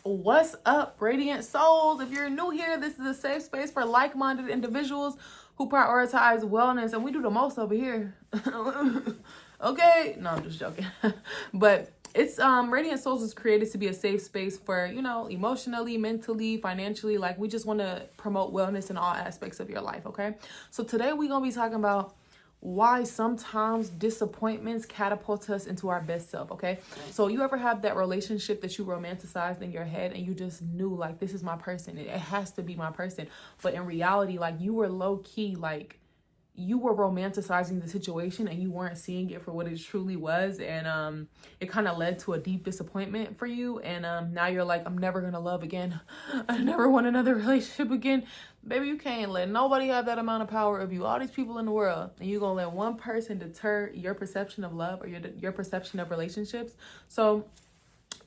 What's up, radiant souls? If you're new here, this is a safe space for like-minded individuals who prioritize wellness, and we do the most over here. Okay, no, I'm just joking. But it's Radiant Souls is created to be a safe space for, emotionally, mentally, financially. Like, we just want to promote wellness in all aspects of your life. Okay, so today we're gonna be talking about why sometimes disappointments catapult us into our best self. Okay, so you ever have that relationship that you romanticized in your head and you just knew, like, this is my person, it has to be my person, but in reality, like, you were low-key, like, you were romanticizing the situation and you weren't seeing it for what it truly was, and it kind of led to a deep disappointment for you, and now you're like, I'm never gonna love again. I never want another relationship again. Baby, you can't let nobody have that amount of power of you, all these people in the world, and you gonna let one person deter your perception of love or your perception of relationships. So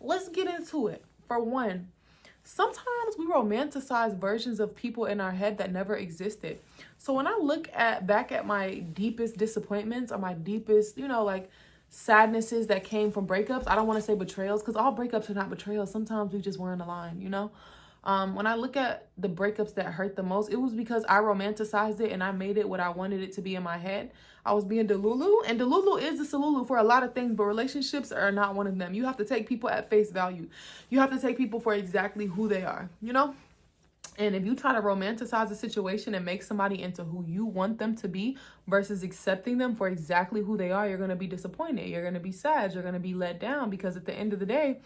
let's get into it. For one, sometimes we romanticize versions of people in our head that never existed. So when I look back at my deepest disappointments or my deepest, like, sadnesses that came from breakups, I don't want to say betrayals, because all breakups are not betrayals. Sometimes we just weren't aligned, when I look at the breakups that hurt the most, it was because I romanticized it and I made it what I wanted it to be in my head. I was being Delulu, and Delulu is a Salulu for a lot of things, but relationships are not one of them. You have to take people at face value. You have to take people for exactly who they are, And if you try to romanticize a situation and make somebody into who you want them to be versus accepting them for exactly who they are, you're going to be disappointed. You're going to be sad. You're going to be let down, because at the end of the day,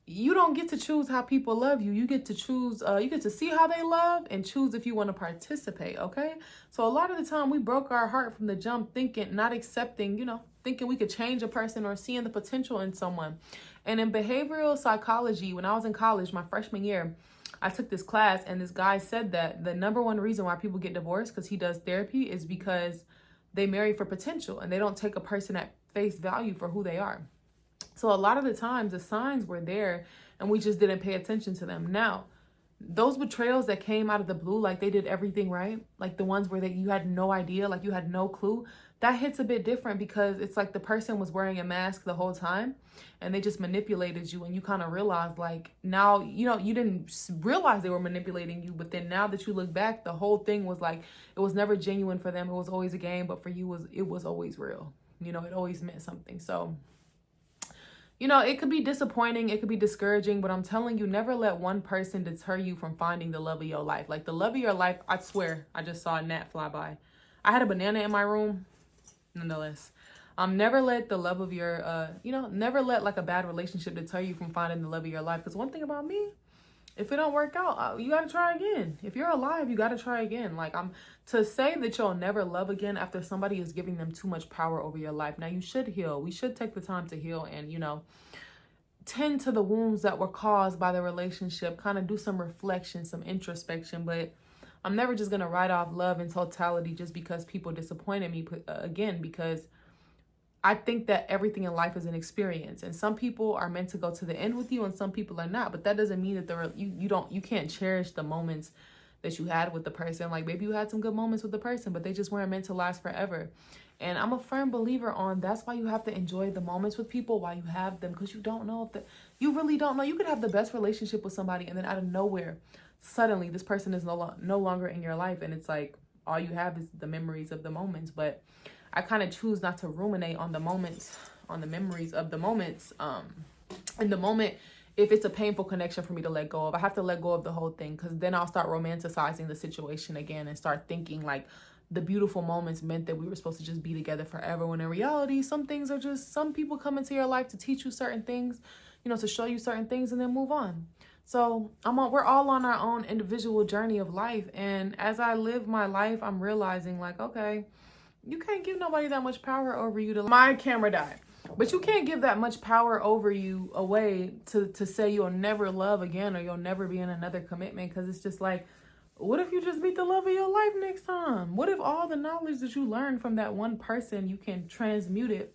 you don't get to choose how people love you. You get to choose, you get to see how they love and choose if you want to participate, okay? So a lot of the time we broke our heart from the jump, thinking, not accepting, thinking we could change a person or seeing the potential in someone. And in behavioral psychology, when I was in college, my freshman year, I took this class, and this guy said that the number one reason why people get divorced, because he does therapy, is because they marry for potential and they don't take a person at face value for who they are. So a lot of the times the signs were there and we just didn't pay attention to them. Now, those betrayals that came out of the blue, like they did everything right, like the ones where you had no idea, like you had no clue, that hits a bit different, because it's like the person was wearing a mask the whole time and they just manipulated you, and you kind of realize, like, now, you didn't realize they were manipulating you, but then now that you look back, the whole thing was like, it was never genuine for them. It was always a game, but for you, it was always real. It always meant something. So it could be disappointing, it could be discouraging, but I'm telling you, never let one person deter you from finding the love of your life. Like, the love of your life, I swear, I just saw a gnat fly by. I had a banana in my room, nonetheless. Never let the love of your, never let, like, a bad relationship deter you from finding the love of your life. Because one thing about me, if it don't work out, you got to try again. If you're alive, you got to try again. Like, to say that you'll never love again after somebody is giving them too much power over your life. Now, you should heal. We should take the time to heal and, tend to the wounds that were caused by the relationship, kind of do some reflection, some introspection. But I'm never just going to write off love in totality just because people disappointed me again, because I think that everything in life is an experience, and some people are meant to go to the end with you and some people are not. But that doesn't mean that you can't cherish the moments that you had with the person. Like, maybe you had some good moments with the person, but they just weren't meant to last forever. And I'm a firm believer on, that's why you have to enjoy the moments with people while you have them, because you don't know you really don't know. You could have the best relationship with somebody, and then out of nowhere, suddenly this person is no longer in your life, and it's like all you have is the memories of the moments. But I kind of choose not to ruminate on the moments, on the memories of the moments. In the moment, if it's a painful connection for me to let go of, I have to let go of the whole thing, because then I'll start romanticizing the situation again and start thinking like the beautiful moments meant that we were supposed to just be together forever, when in reality, some people come into your life to teach you certain things, to show you certain things, and then move on. So we're all on our own individual journey of life. And as I live my life, I'm realizing, like, okay, you can't give nobody that much power over you my camera died. But you can't give that much power over you away to say you'll never love again or you'll never be in another commitment. Because it's just like, what if you just meet the love of your life next time? What if all the knowledge that you learned from that one person, you can transmute it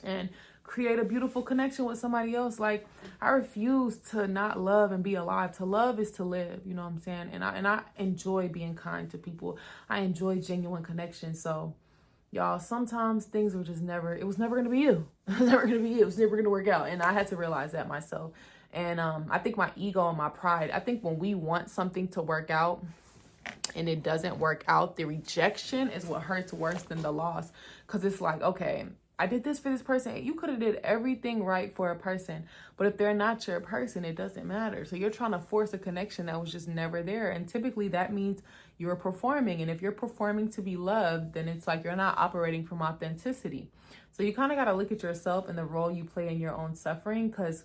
and create a beautiful connection with somebody else? Like, I refuse to not love and be alive. To love is to live, you know what I'm saying? And I enjoy being kind to people. I enjoy genuine connection. So y'all, sometimes things were just it was never going to be you. It was never going to be you. It was never going to work out. And I had to realize that myself. And I think my ego and my pride, I think when we want something to work out and it doesn't work out, the rejection is what hurts worse than the loss. Because it's like, okay, I did this for this person. You could have did everything right for a person, but if they're not your person, it doesn't matter. So you're trying to force a connection that was just never there. And typically that means you're performing. And if you're performing to be loved, then it's like you're not operating from authenticity. So you kind of got to look at yourself and the role you play in your own suffering, because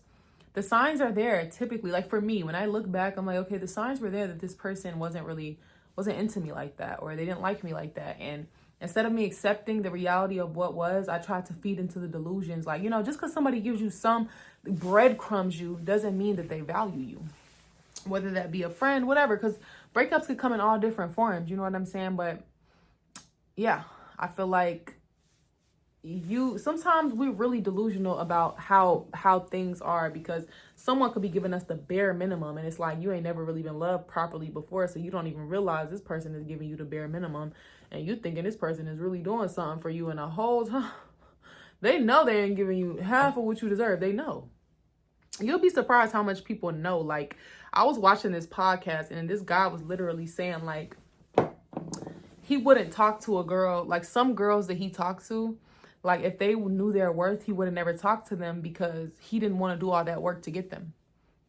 the signs are there typically. Like for me, when I look back, I'm like, okay, the signs were there that this person wasn't into me like that, or they didn't like me like that. And instead of me accepting the reality of what was, I tried to feed into the delusions. Like, just because somebody gives you some breadcrumbs doesn't mean that they value you. Whether that be a friend, whatever, because breakups could come in all different forms. You know what I'm saying? But yeah, I feel like sometimes we're really delusional about how things are, because someone could be giving us the bare minimum, and it's like you ain't never really been loved properly before, so you don't even realize this person is giving you the bare minimum, and you thinking this person is really doing something for you, and the whole time they know they ain't giving you half of what you deserve. They know. You'll be surprised how much people know. Like, I was watching this podcast, and this guy was literally saying, like, he wouldn't talk to a girl, like some girls that he talked to, like if they knew their worth, he would have never talked to them because he didn't want to do all that work to get them.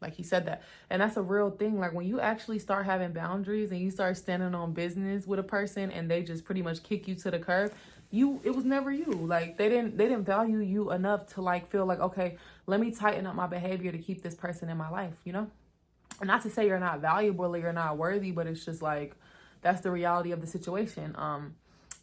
Like, he said that. And that's a real thing. Like, when you actually start having boundaries and you start standing on business with a person and they just pretty much kick you to the curb, it was never you. Like, they didn't value you enough to like feel like, okay, let me tighten up my behavior to keep this person in my life, And not to say you're not valuable or you're not worthy, but it's just like, that's the reality of the situation.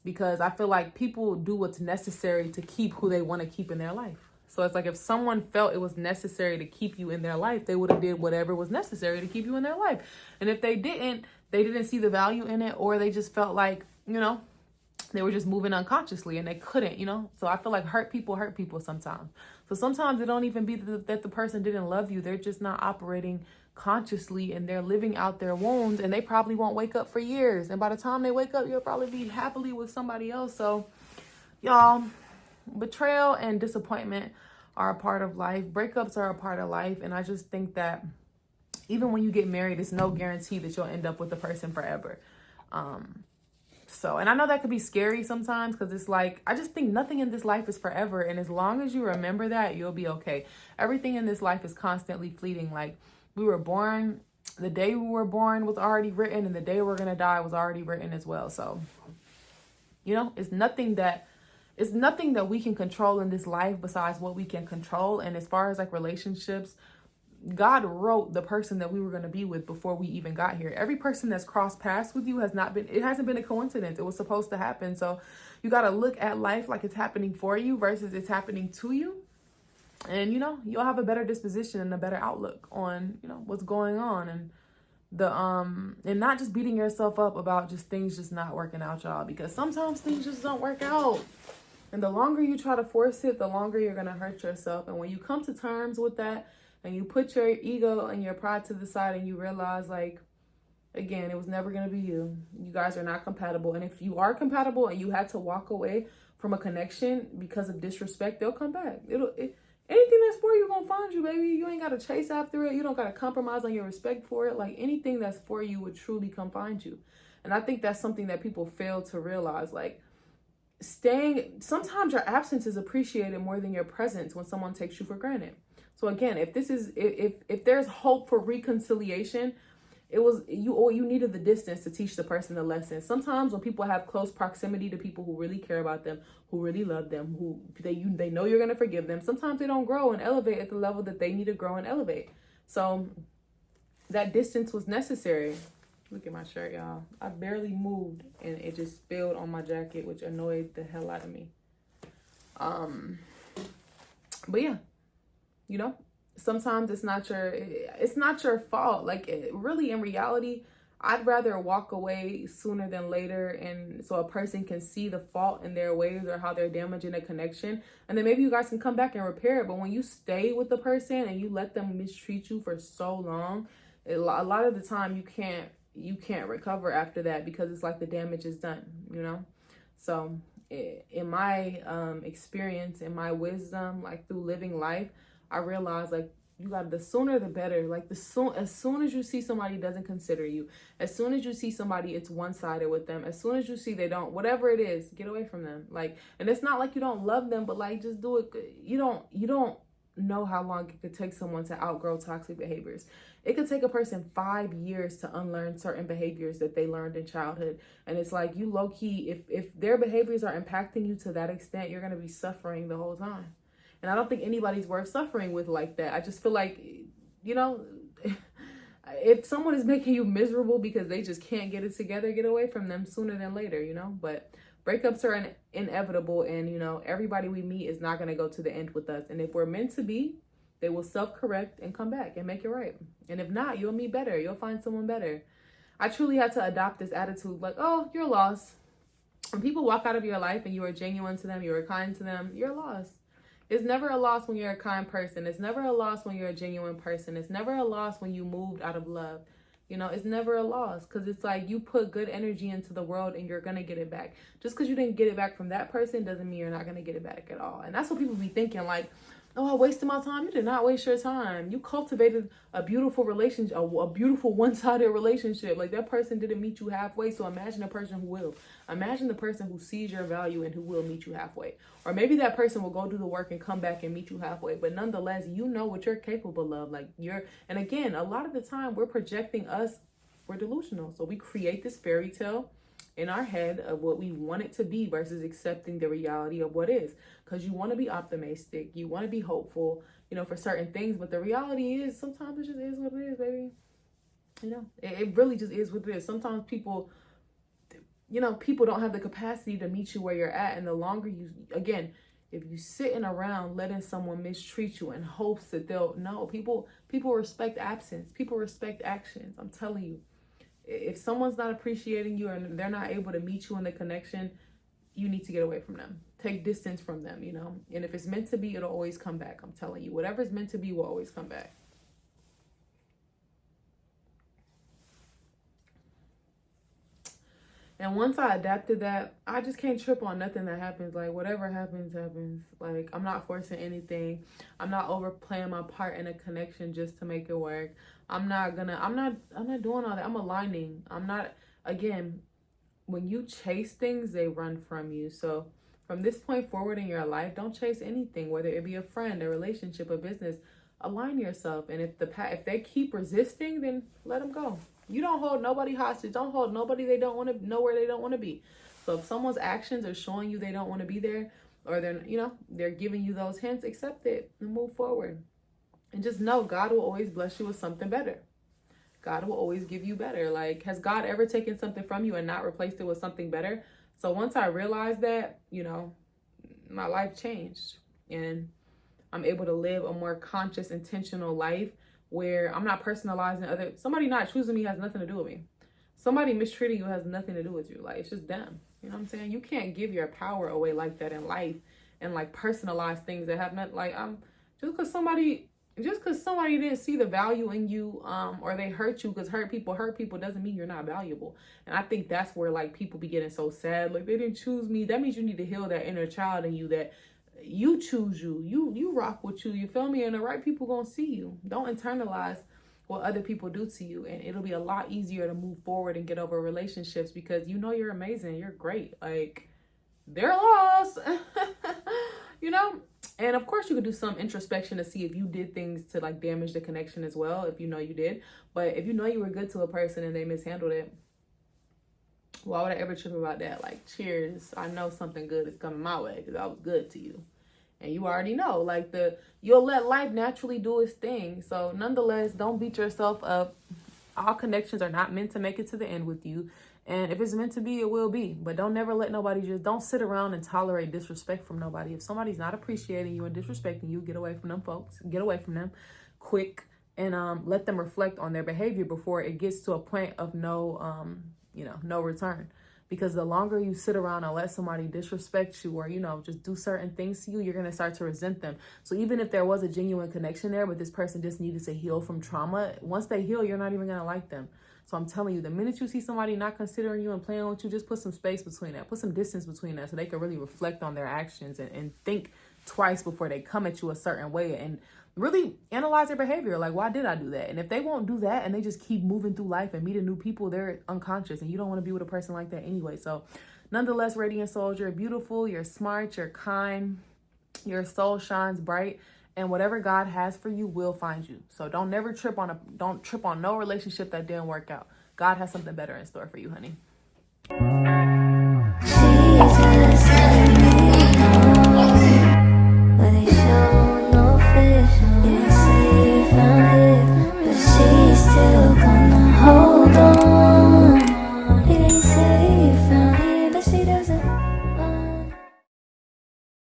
Because I feel like people do what's necessary to keep who they want to keep in their life. So it's like if someone felt it was necessary to keep you in their life, they would have did whatever was necessary to keep you in their life. And if they didn't see the value in it, or they just felt like, they were just moving unconsciously and they couldn't, So I feel like hurt people sometimes. So sometimes it don't even be that the person didn't love you. They're just not operating consciously, and they're living out their wounds, and they probably won't wake up for years. And by the time they wake up, you'll probably be happily with somebody else. So y'all, betrayal and disappointment are a part of life. Breakups are a part of life. And I just think that even when you get married, it's no guarantee that you'll end up with the person forever. And I know that could be scary sometimes, because it's like, I just think nothing in this life is forever. And as long as you remember that, you'll be okay. Everything in this life is constantly fleeting. Like, we were born, the day we were born was already written, and the day we're going to die was already written as well. So, it's nothing that we can control in this life besides what we can control. And as far as like relationships, God wrote the person that we were going to be with before we even got here. Every person that's crossed paths with you it hasn't been a coincidence. It was supposed to happen. So you got to look at life like it's happening for you versus it's happening to you. And, you'll have a better disposition and a better outlook on, what's going on, and and not just beating yourself up about just things just not working out, y'all, because sometimes things just don't work out. And the longer you try to force it, the longer you're going to hurt yourself. And when you come to terms with that, and you put your ego and your pride to the side, and you realize, like, again, it was never going to be you. You guys are not compatible. And if you are compatible and you had to walk away from a connection because of disrespect, they'll come back. Anything that's for you gonna find you, baby. You ain't gotta chase after it. You don't gotta compromise on your respect for it. Like, anything that's for you would truly come find you. And I think that's something that people fail to realize. Like, sometimes your absence is appreciated more than your presence when someone takes you for granted. So again, if there's hope for reconciliation, it was you needed the distance to teach the person the lesson. Sometimes when people have close proximity to people who really care about them, who really love them, who they know you're going to forgive them, sometimes they don't grow and elevate at the level that they need to grow and elevate. So that distance was necessary. Look at my shirt, y'all. I barely moved and it just spilled on my jacket, which annoyed the hell out of me. But yeah, sometimes it's not your fault. Like, really, in reality, I'd rather walk away sooner than later, and so a person can see the fault in their ways or how they're damaging a connection, and then maybe you guys can come back and repair it. But when you stay with the person and you let them mistreat you for so long, a lot of the time you can't recover after that, because it's like the damage is done, So in my experience, in my wisdom, like through living life, I realized, like, You got the sooner the better. Like as soon as you see somebody doesn't consider you, as soon as you see somebody it's one-sided with them, as soon as you see they don't, whatever it is, get away from them. Like, and it's not like you don't love them, but like just do it. You don't know how long it could take someone to outgrow toxic behaviors. It could take a person 5 years to unlearn certain behaviors that they learned in childhood. And it's like, you low-key, if their behaviors are impacting you to that extent, you're going to be suffering the whole time. And I don't think anybody's worth suffering with like that. I just feel like, you know, if someone is making you miserable because they just can't get it together, get away from them sooner than later, you know. But breakups are inevitable, and, you know, everybody we meet is not going to go to the end with us. And if we're meant to be, they will self-correct and come back and make it right. And if not, you'll meet better. You'll find someone better. I truly had to adopt this attitude like, oh, you're lost. When people walk out of your life and you are genuine to them, you are kind to them, you're lost. It's never a loss when you're a kind person. It's never a loss when you're a genuine person. It's never a loss when you moved out of love. You know, it's never a loss, because it's like you put good energy into the world and you're going to get it back. Just because you didn't get it back from that person doesn't mean you're not going to get it back at all. And that's what people be thinking, like, oh, I wasted my time. You did not waste your time. You cultivated a beautiful relationship, a beautiful one-sided relationship. Like, that person didn't meet you halfway. So imagine a person who will. Imagine the person who sees your value and who will meet you halfway. Or maybe that person will go do the work and come back and meet you halfway. But nonetheless, you know what you're capable of. Like, and again, a lot of the time we're projecting we're delusional. So we create this fairy tale in our head of what we want it to be versus accepting the reality of what is. Because you want to be optimistic, you want to be hopeful, you know, for certain things, but the reality is sometimes it just is what it is, baby. You know, it really just is what it is. Sometimes people don't have the capacity to meet you where you're at, and the longer if you sitting around letting someone mistreat you in hopes that people respect absence, people respect actions. I'm telling you. If someone's not appreciating you and they're not able to meet you in the connection, you need to get away from them. Take distance from them, you know. And if it's meant to be, it'll always come back. I'm telling you, whatever's meant to be will always come back. And once I adapted that, I just can't trip on nothing that happens. Like, whatever happens, happens. Like, I'm not forcing anything. I'm not overplaying my part in a connection just to make it work. I'm not doing all that. I'm aligning. Again, when you chase things, they run from you. So from this point forward in your life, don't chase anything, whether it be a friend, a relationship, a business. Align yourself. And if they keep resisting, then let them go. You don't hold nobody hostage. Don't hold nobody they don't want to know where they don't want to be. So if someone's actions are showing you they don't want to be there, or they're giving you those hints, accept it and move forward. And just know God will always bless you with something better. God will always give you better. Like, has God ever taken something from you and not replaced it with something better? So once I realized that, you know, my life changed, and I'm able to live a more conscious, intentional life where I'm not personalizing somebody not choosing me has nothing to do with me. Somebody mistreating you has nothing to do with you. Like, it's just them. You know what I'm saying? You can't give your power away like that in life and like personalize things that have not, like, just because somebody didn't see the value in you, or they hurt you, because hurt people doesn't mean you're not valuable. And I think that's where like people be getting so sad. Like, they didn't choose me. That means you need to heal that inner child in you, that you choose you rock with you feel me, and the right people gonna see you. Don't internalize what other people do to you, and it'll be a lot easier to move forward and get over relationships, because you know you're amazing, you're great. Like, they're lost. You know. And of course you could do some introspection to see if you did things to like damage the connection as well, if you know you did. But if you know you were good to a person and they mishandled it, why would I ever trip about that? Like, cheers, I know something good is coming my way because I was good to you. And you already know, like, you'll let life naturally do its thing. So nonetheless, don't beat yourself up. All connections are not meant to make it to the end with you. And if it's meant to be, it will be. But don't never let don't sit around and tolerate disrespect from nobody. If somebody's not appreciating you and disrespecting you, get away from them folks. Get away from them quick, and let them reflect on their behavior before it gets to a point of no return. Because the longer you sit around and let somebody disrespect you, or, just do certain things to you, you're going to start to resent them. So even if there was a genuine connection there, but this person just needed to heal from trauma, once they heal, you're not even going to like them. So I'm telling you, the minute you see somebody not considering you and playing with you, just put some space between that. Put some distance between that so they can really reflect on their actions and think twice before they come at you a certain way. And really analyze their behavior. Like, why did I do that? And if they won't do that and they just keep moving through life and meeting new people, they're unconscious, and you don't want to be with a person like that anyway. So nonetheless, radiant souls, you're beautiful, you're smart, you're kind, your soul shines bright, and whatever God has for you will find you. So don't trip on no relationship that didn't work out. God has something better in store for you, honey.